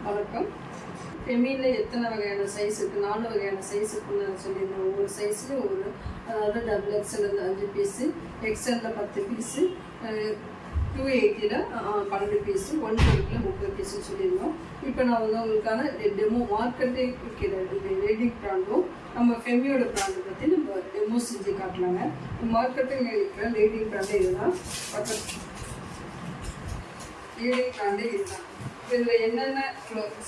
வணக்கம். ஃபெமியில் எத்தனை வகையான சைஸ் இருக்குது? 4 வகையான சைஸ் இருக்குன்னு நான் சொல்லியிருந்தேன். ஒவ்வொரு சைஸ்லையும் ஒரு, அதாவது டபுள் எக்ஸ்எல் 5 பீஸு, எக்ஸ்எல்லில் 10 பீஸு, 280 12 பீஸு, 120 30 பீஸுன்னு சொல்லியிருந்தோம். இப்போ நான் வந்து உங்களுக்கான டெமோ மார்க்கெட்டே இருக்கிற லேடிங் ப்ராண்டும் நம்ம ஃபெமியோட ப்ராண்டை பற்றி நம்ம டெமோ செஞ்சு காட்டலாங்க. மார்க்கெட்டில் இருக்கிற லேடிங் ப்ராண்டே இதுதான். லேடிங் ப்ராண்டே இதுதான். இதில் என்னென்ன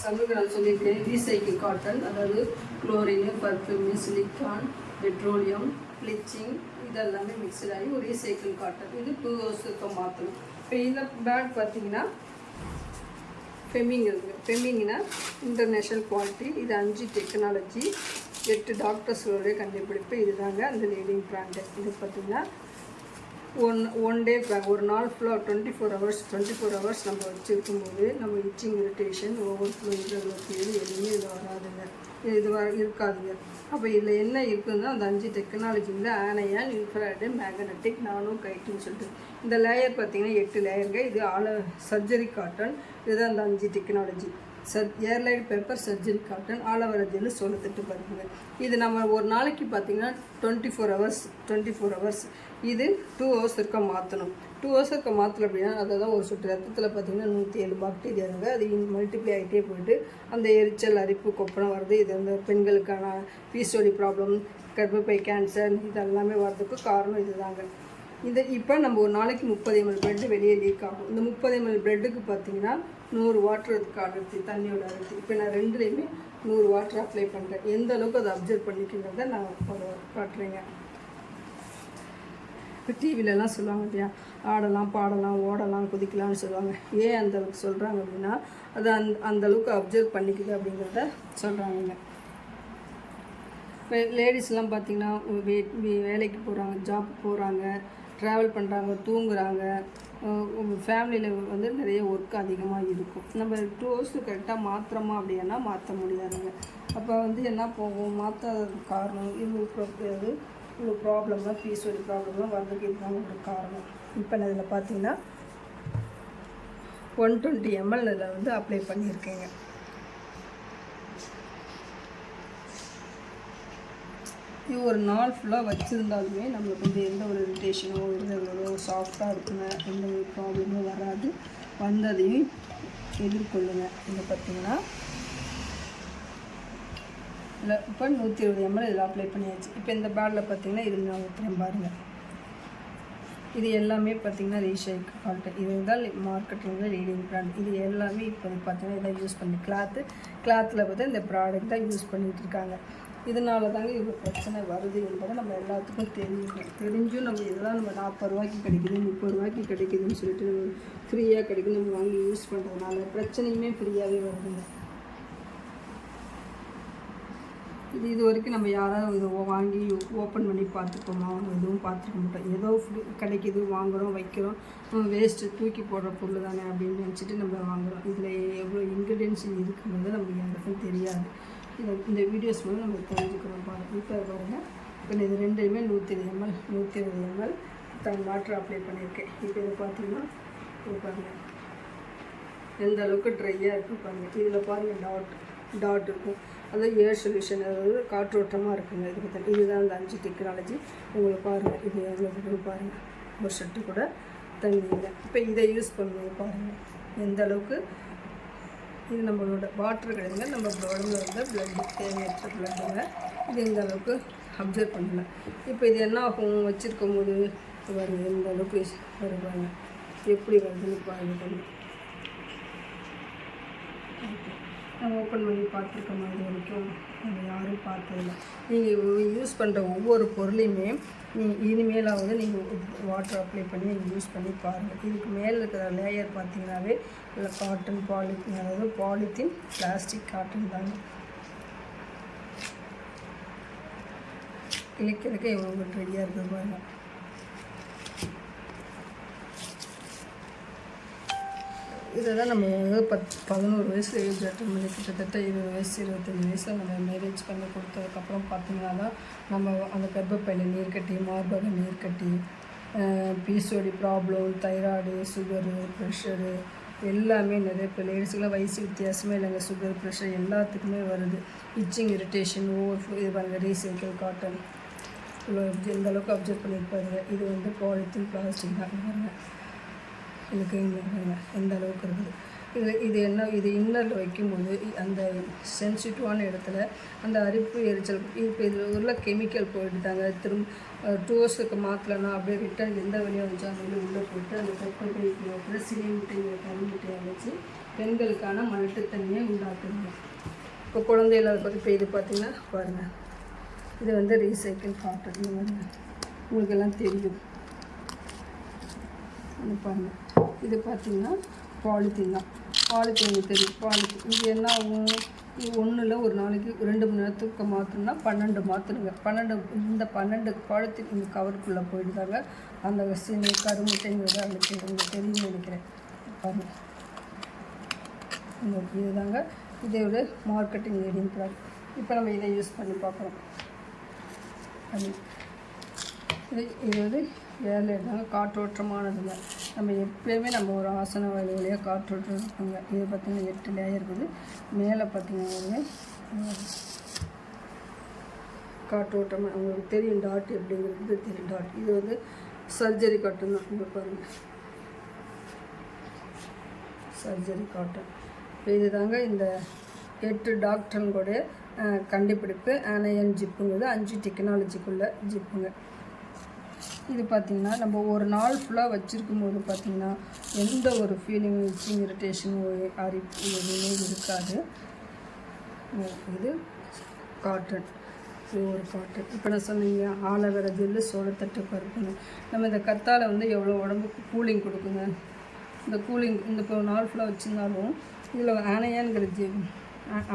சம்பளம் நான் சொல்லியிருக்கேன். ரீசைக்கிள் காட்டன், அதாவது chlorine, perfume, silicon, petroleum, bleaching, இதெல்லாமே மிக்சட் ஆகி ஒரு ரீசைக்கிள் காட்டன். இது 2 ஹவர்ஸுக்கு மாற்றணும். இப்போ இந்த பேக் பார்த்தீங்கன்னா ஃபெமிங் இருக்குது. ஃபெமிங்னா இன்டர்நேஷ்னல் குவாலிட்டி. இது 5 டெக்னாலஜி, 8 டாக்டர்ஸோடைய கண்டுபிடிப்பு. இதுதாங்க அந்த லீடிங் பிராண்டு. இது பார்த்திங்கன்னா ஒன் டே பேக், ஒரு நாள் ஃபுல்லாக 24 ஹவர்ஸ் நம்ம வச்சுருக்கும்போது நம்ம இச்சிங், இரிட்டேஷன், ஓவர் ஃப்ளோ, எதுவுமே இதில் வராதுங்க. இது இருக்காதுங்க. அப்போ இதில் என்ன இருக்குதுன்னா அந்த 5 டெக்னாலஜியில் ஆனையான், இன்ஃப்ராய்டு, மேக்னட்டிக், நானோ கைட்டுன்னு சொல்லிட்டு இந்த லேயர் பார்த்திங்கன்னா 8 லேயருங்க. இது சர்ஜரி காட்டன். இதுதான் அந்த 5 technology. Airlight paper, surgery cotton, aloe vera gel, சோளத்தட்டு பருப்புங்க. இது நம்ம ஒரு நாளைக்கு பார்த்திங்கன்னா 24 ஹவர்ஸ். இது 2 ஹவர்ஸ் இருக்க மாற்றணும். 2 ஹவர்ஸ் இருக்க மாற்றல அப்படின்னா அதை தான் ஒரு சொட்டு ரத்தத்தில் பார்த்திங்கன்னா 107 பாக்டீரியா இருக்குது. அது மல்டிப்ளை ஆகிட்டே போயிட்டு அந்த எரிச்சல், அரிப்பு, கொப்பளம் வருது. இது வந்து பெண்களுக்கான பிசிஓடி ப்ராப்ளம், கர்ப்பப்பை கேன்சர், இதெல்லாமே வர்றதுக்கு காரணம் இதுதாங்க. இப்போ நம்ம ஒரு நாளைக்கு 30 ml பிரெட்டு வெளியே லீக் ஆகும். இந்த 30 ml பிரெட்டுக்கு பார்த்தீங்கன்னா 100 வாட்டர் அதுக்கு அடர்த்தி, தண்ணியோட அடர்த்தி. இப்போ நான் 2லேயுமே 100 வாட்டர் அப்ளை பண்ணுறேன். எந்த அளவுக்கு அதை அப்சர்வ் பண்ணிக்கிறத நான் காட்டுறேங்க. இப்போ டிவிலலாம் சொல்லுவாங்க இல்லையா, ஆடலாம், பாடலாம், ஓடலாம், குதிக்கலாம்னு சொல்லுவாங்க. ஏன் அந்த அளவுக்கு சொல்கிறாங்க அப்படின்னா அது அந்தளவுக்கு அப்சர்வ் பண்ணிக்குது அப்படிங்கிறத சொல்கிறாங்க. இப்போ லேடிஸ்லாம் பார்த்திங்கன்னா வேலைக்கு போகிறாங்க, ஜாப் போகிறாங்க, ட்ராவல் பண்ணுறாங்க, தூங்குறாங்க, ஃபேமிலியில் வந்து நிறைய ஒர்க் அதிகமாக இருக்கும். நம்ம 2 ஹவர்ஸ் கரெக்டாக மாத்திரமா அப்படின்னா மாற்ற முடியாதுங்க. அப்போ வந்து என்ன போகும், மாற்றாததுக்கு காரணம் இவ்வளோ ப்ராப்ளம்லாம், பிசிஓடி ப்ராப்ளம்லாம் வர்றதுக்கு இதுதான் ஒரு காரணம். இப்போ நான் இதில் பார்த்தீங்கன்னா 120 ml இதில் வந்து அப்ளை பண்ணியிருக்கேங்க. இது ஒரு நாள் ஃபுல்லாக வச்சுருந்தாலுமே நம்மளுக்கு வந்து எந்த ஒரு இரிட்டேஷனோ, இருந்ததோ, சாஃப்டாக இருக்குங்க, எந்த ஒரு ப்ராப்ளமும் வராது. வந்ததையும் எதிர்கொள்ளுங்க. இதை பார்த்திங்கன்னா இல்லை இப்போ 120 ml இதில் அப்ளை பண்ணியாச்சு. இப்போ இந்த பேடில் பார்த்திங்கன்னா இது நான் ஊற்றுறேன் பாருங்கள். இது எல்லாமே பார்த்திங்கன்னா ரீசைக்கிள் காட்டன். இது தான் மார்க்கெட்டில் வந்து லீடிங் பிராண்ட். இது எல்லாமே இப்போ பார்த்திங்கன்னா இதான் யூஸ் பண்ணி கிளாத்தில் பார்த்தா இந்த ப்ராடக்ட் தான் யூஸ் பண்ணிகிட்டு இருக்காங்க. இதனால தாங்க இவ்வளோ பிரச்சனை வருது என்பதை நம்ம எல்லாத்துக்கும் தெரிஞ்சும் நம்ம இதெல்லாம் நம்ம 40 ரூபாய்க்கு கிடைக்குது, 30 ரூபாய்க்கு கிடைக்குதுன்னு சொல்லிட்டு நம்ம ஃப்ரீயாக கிடைக்குது நம்ம வாங்கி யூஸ் பண்ணுறதுனால பிரச்சனையுமே ஃப்ரீயாகவே வருதுங்க. இது வரைக்கும் நம்ம யாராவது இது வாங்கி ஓப்பன் பண்ணி பார்த்துக்கோமா? எதுவும் பார்த்துக்க மாட்டோம். ஏதோ கிடைக்கிது, வாங்குகிறோம், வைக்கிறோம், வேஸ்ட்டு, தூக்கி போடுற பொருள் தானே அப்படின்னு நினச்சிட்டு நம்ம வாங்குகிறோம். இதில் எவ்வளோ இன்க்ரீடியன்ஸ் இருக்குங்கிறது நமக்கு யாருக்கும் தெரியாது. இந்த வீடியோஸ் மூலம் நம்ம தெரிஞ்சுக்கிறோம். இப்போ பாருங்கள், இப்போ இது 2மே 120 ml வாட்டர் அப்ளை பண்ணியிருக்கேன். இப்போ இதை பார்த்தீங்கன்னா இது பாருங்கள் எந்த அளவுக்கு ட்ரையாக இருக்குது பாருங்கள். இதில் பாருங்கள் டாட் இருக்கும். அதாவது ஏர் சொல்யூஷன், அதாவது காற்றோட்டமாக இருக்குங்க. இதுதான் அந்த 5 டெக்னாலஜி. உங்களுக்கு பாருங்கள், இது எவ்வளோ பாருங்கள், ஒரு ஷர்ட்டு கூட தண்ணி இல்லை. இப்போ இதை யூஸ் பண்ணுவோம் பாருங்கள் எந்த அளவுக்கு. இது நம்மளோட வாட்டர் கிடையாது, நம்ம உடம்புல வந்து பிளட்டு, தேவையற்ற பிளட்டுங்க. இது இந்த அளவுக்கு அப்சர்வ் பண்ணலாம். இப்போ இது என்ன ஆகும், வச்சுருக்கும் போது பாருங்கள் எந்த அளவுக்கு வருவாங்க, எப்படி வருதுன்னு பாருங்கள். நம்ம ஓப்பன் பண்ணி பார்த்துருக்க மாதிரி வரைக்கும் நம்ம யாரும் பார்த்ததில்ல. நீங்கள் யூஸ் பண்ணுற ஒவ்வொரு பொருளையுமே இனிமேலாவது நீங்கள் வாட்டர் அப்ளை பண்ணி நீங்கள் யூஸ் பண்ணி பாருங்கள். இதுக்கு மேலே இருக்கிற லேயர் பார்த்தீங்கன்னாவே இல்லை காட்டன், பாலித்தீன், அதாவது பாலித்தீன், பிளாஸ்டிக், காட்டன் தாங்க. இலக்கிறதுக்கு எவ்வளோ ரெடியாக இருக்குது பாருங்கள். இதை தான் நம்ம வந்து 11 வயசில் ஏஜ் அட்டன் பண்ணி கிட்டத்தட்ட 20 வயசு 25 வயசில் நம்ம மேரேஜ் பண்ணி கொடுத்ததுக்கப்புறம் பார்த்திங்கன்னா தான் நம்ம அந்த கர்ப்பப்பையில் நீர்க்கட்டி, மார்பக நீர்க்கட்டி, PCOD problem, thyroid, sugar, pressure, எல்லாமே நிறைய இப்போ லேடிஸுக்கெலாம் வயசு வித்தியாசமே இல்லைங்க. சுகர், ப்ரெஷர் எல்லாத்துக்குமே வருது. இச்சிங், இரிட்டேஷன், ஓவர் இது பாருங்கள். ரீசைக்கிள் காட்டன் இவ்வளோ எந்த அளவுக்கு அப்சர்வ் பண்ணியிருப்பாருங்க. இது வந்து பாலித்தீன், பிளாஸ்டிக் தான் பாருங்க. இதுக்கு எந்த அளவுக்கு இருக்குது. இது என்ன, இது இன்னரில் வைக்கும்போது அந்த சென்சிட்டிவான இடத்துல அந்த அரிப்பு, எரிச்சல் இப்போ இதில் உள்ள கெமிக்கல் போயிட்டுதாங்க. திரும்ப 2 ஹவர்ஸுக்கு மாற்றலைன்னா அப்படியே ரிட்டன் எந்த வழியாக வந்துச்சோ அந்த வழி உள்ளே போட்டு அந்த தொப்பை பை சினை முட்டையை கறி முட்டையை வச்சு பெண்களுக்கான மலட்டுத்தன்மையை உண்டாக்குதுங்க. இப்போ குழந்தை இல்லாத பற்றி இப்போ இது பார்த்திங்கன்னா பாருங்கள். இது வந்து ரீசைக்கிள் காட்டன். இது வந்து உங்களுக்கு எல்லாம் தெரியும். இது பாருங்கள். இது பார்த்திங்கன்னா பாலித்தீன் தான். பாலித்தீன் தெரியும். பாலித்தீன் இது என்ன ஆகும், இது ஒன்றில் ஒரு நாளைக்கு 2 மணி நேரத்துக்கு மாற்றணும்னா 12 மாற்றணுங்க. 12 பாலித்தீன் இந்த கவருக்குள்ளே போயிடுதாங்க. அந்த சினை கருமுட்டைங்கிறது அவங்களுக்கு தெரியும்னு நினைக்கிறேன். பாருங்கள். இதுதாங்க இதோட மார்க்கெட்டிங் லீடிங் ப்ராடக்ட். இப்போ நம்ம இதை யூஸ் பண்ணி பார்க்குறோம். இது வந்து வேலை இருந்தாங்க. காற்றோட்டமானதுங்க. நம்ம எப்போயுமே நம்ம ஒரு ஆசன வழியாக காற்றோட்டம் இருக்குங்க. இது பார்த்திங்கன்னா 8 லேயர் இருக்குது. மேலே பார்த்திங்கன்னா காற்றோட்டம் உங்களுக்கு தெரியும். டாட் எப்படிங்கிறது தெரியும். டாட் இது வந்து சர்ஜரி காட்டன் தான். இங்கே பாருங்கள், சர்ஜரி காட்டன். இப்போ இது தாங்க இந்த 8 டாக்டருங்கூட கண்டுபிடிப்பு. ஆனையன் ஜிப்புங்கிறது 5 டெக்னாலஜிக்குள்ளே ஜிப்புங்க. இது பார்த்திங்கன்னா நம்ம ஒரு நாள் ஃபுல்லாக வச்சுருக்கும் போது பார்த்திங்கன்னா எந்த ஒரு ஃபீலிங், இச்சிங், இரிட்டேஷன், அரிப்பு எதுவுமே இருக்காது. இது காட்டன், ஒரு காட்டன். இப்போ நான் சொன்னீங்க ஆலோவேரா ஜெல்லு, சோளத்தட்டு பருப்புங்க. நம்ம இந்த கத்தாழை வந்து எவ்வளோ உடம்புக்கு கூலிங் கொடுக்குங்க. இந்த கூலிங் இந்த இப்போ நாள் ஃபுல்லாக வச்சுருந்தாலும் இதில்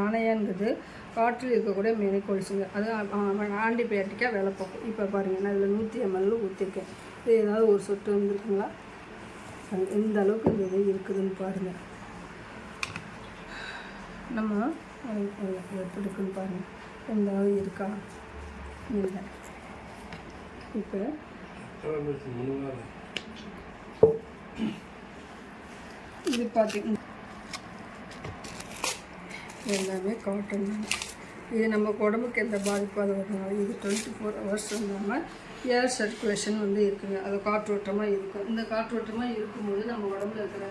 ஆனையான்கிறது காற்றில் இருக்கக்கூடிய மெனிக்கோல்ஸுங்க. அது ஆன்டிபயோட்டிக்காக வேலை பார்க்கும். இப்போ பாருங்கள், நான் இதில் 100 ml ஊற்றிருக்கேன். இது ஏதாவது ஒரு சொட்டு வந்துருக்குங்களா? எந்த அளவுக்கு இந்த இது இருக்குதுன்னு பாருங்கள். நம்ம எப்படி இருக்குன்னு பாருங்கள். எந்த அளவு இருக்கா இல்லை. இப்போ இது பார்த்திங்கன்னா எல்லாமே காட்டன். இது நம்ம உடம்புக்கு எந்த பாதிப்பாக வரனால இது 24 hours இல்லாமல் ஏர் சர்க்குலேஷன் வந்து இருக்குங்க. அது காற்றோட்டமாக இருக்கும். இந்த காற்றோட்டமாக இருக்கும்போது நம்ம உடம்புல இருக்கிற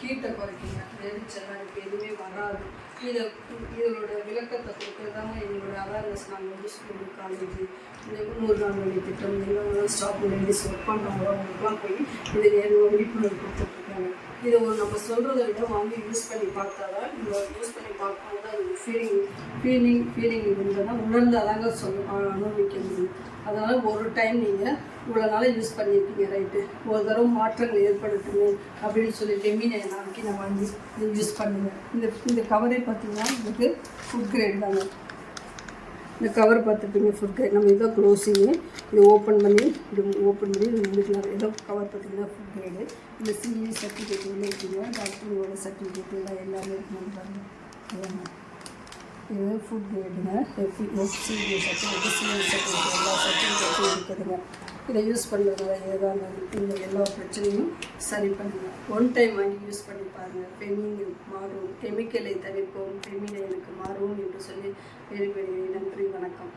ஹீட்டை குறைக்குங்க. எரிச்சலாம் இப்போ எதுவுமே வராது. இதோட விளக்கத்தை கொடுக்குறதாங்க எங்களோட அவேர்னஸ். நாங்கள் வந்து ஸ்கூலு, காலேஜு, இந்த 100 நாள் வேலை திட்டம், எல்லாம் ஸ்டாப் லேடிஸ் ஒர்க் பண்ணுறவங்க அவங்களுக்குலாம் போய் இது விழிப்புணர்வு கொடுத்துட்ருக்காங்க. இதை நம்ம சொல்கிறத விட வாங்கி யூஸ் பண்ணி பார்த்தா தான், இந்த யூஸ் பண்ணி பார்க்கும்போது தான் அது ஃபீலிங் இருந்தால் உணர்ந்தால் தாங்க அனுபவிக்க முடியும். அதனால் ஒரு டைம் நீங்கள் இவ்வளோ நாளாக யூஸ் பண்ணியிருக்கீங்க, ரைட்டு, ஒரு தடவை மாற்றங்கள் ஏற்படுத்தணும் அப்படின்னு சொல்லிட்டு மீனை நாளைக்கு நான் வாங்கி இதை யூஸ் பண்ணுவேன். இந்த கவரே பார்த்திங்கன்னா இதுக்கு ஃபுட் கிரேட் தாங்க. இந்த கவர் பார்த்துப்பீங்க, ஃபுட் கிரேட். நம்ம இதோ க்ளோஸிங்கு, இது ஓப்பன் பண்ணி இது முடிக்கலாம். ஏதோ கவர் பார்த்திங்கன்னா ஃபுட் கிரேடு. இந்த சிஇ சர்டிஃபிகேட் உள்ள இருக்குங்க. டாக்டரோட சர்டிஃபிகேட் எல்லாமே இருக்கணும் பாருங்கள். இது ஃபுட் கிரேடுங்க. எஃப்சிடி சர்டிஃபிகேட், சிஇ சர்டிஃபிகேட் எல்லா சர்டிஃபிகேட்டும் இருக்குதுங்க. இதை யூஸ் பண்ணுறதுனால ஏதாவது இந்த எல்லா பிரச்சனையும் சரி பண்ணுங்கள். ஒன் டைம் வாங்கி யூஸ் பண்ணி பாருங்கள். ஃபெமினின் மாறும், கெமிக்கலை தவிர்ப்போம், ஃபெமினைனுக்கு மாறும் என்று சொல்லி வேறு நன்றி, வணக்கம்.